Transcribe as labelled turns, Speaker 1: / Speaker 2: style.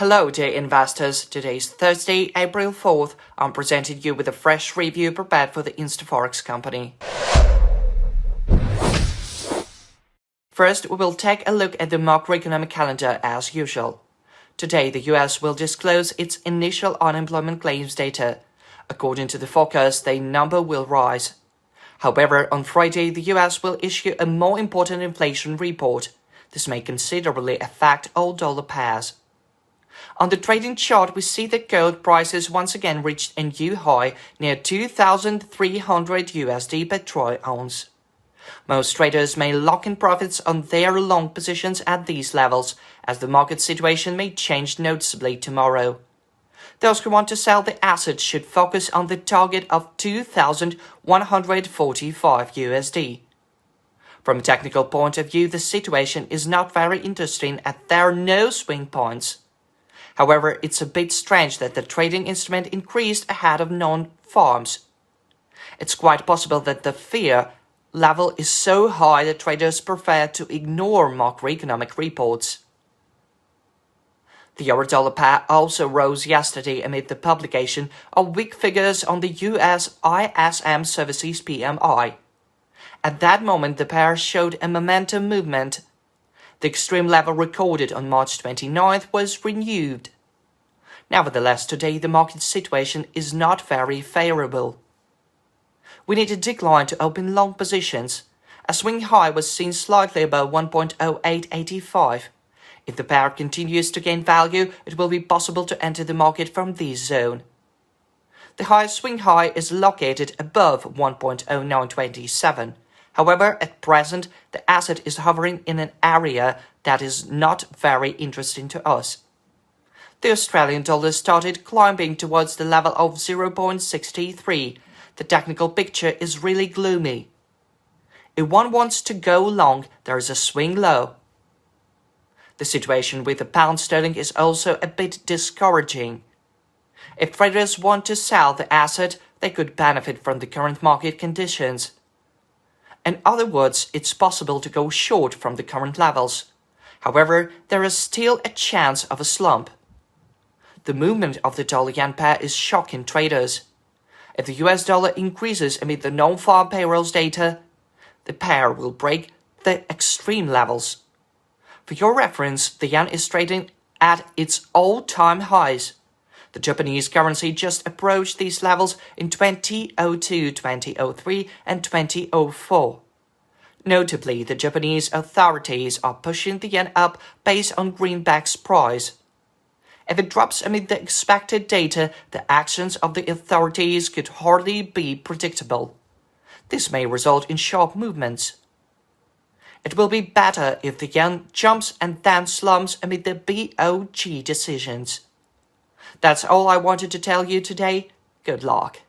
Speaker 1: Hello dear investors, today is Thursday, April 4th. I'm presenting you with a fresh review prepared for the InstaForex company. First, we will take a look at the macroeconomic calendar as usual. Today, the US will disclose its initial unemployment claims data. According to the forecast, the number will rise. However, on Friday, the US will issue a more important inflation report. This may considerably affect all dollar pairs. On the trading chart, we see that gold prices once again reached a new high near 2,300 USD per troy ounce. Most traders may lock in profits on their long positions at these levels, as the market situation may change noticeably tomorrow. Those who want to sell the asset should focus on the target of 2,145 USD. From a technical point of view, the situation is not very interesting as there are no swing points. However, it's a bit strange that the trading instrument increased ahead of non-farms. It's quite possible that the fear level is so high that traders prefer to ignore macroeconomic reports. The euro-dollar pair also rose yesterday amid the publication of weak figures on the US ISM Services PMI. At that moment, the pair showed a momentum movement. The extreme level recorded on March 29th was renewed. Nevertheless, today the market situation is not very favorable. We need a decline to open long positions. A swing high was seen slightly above 1.0885. If the pair continues to gain value, it will be possible to enter the market from this zone. The highest swing high is located above 1.0927. However, at present, the asset is hovering in an area that is not very interesting to us. The Australian dollar started climbing towards the level of 0.63. The technical picture is really gloomy. If one wants to go long, there is a swing low. The situation with the pound sterling is also a bit discouraging. If traders want to sell the asset, they could benefit from the current market conditions. In other words, it's possible to go short from the current levels. However, there is still a chance of a slump. The movement of the dollar-yen pair is shocking traders. If the US dollar increases amid the non-farm payrolls data, the pair will break the extreme levels. For your reference, the yen is trading at its all-time highs. The Japanese currency just approached these levels in 2002, 2003, and 2004. Notably, the Japanese authorities are pushing the yen up based on greenback's price. If it drops amid the expected data, the actions of the authorities could hardly be predictable. This may result in sharp movements. It will be better if the yen jumps and then slumps amid the BOJ decisions. That's all I wanted to tell you today. Good luck.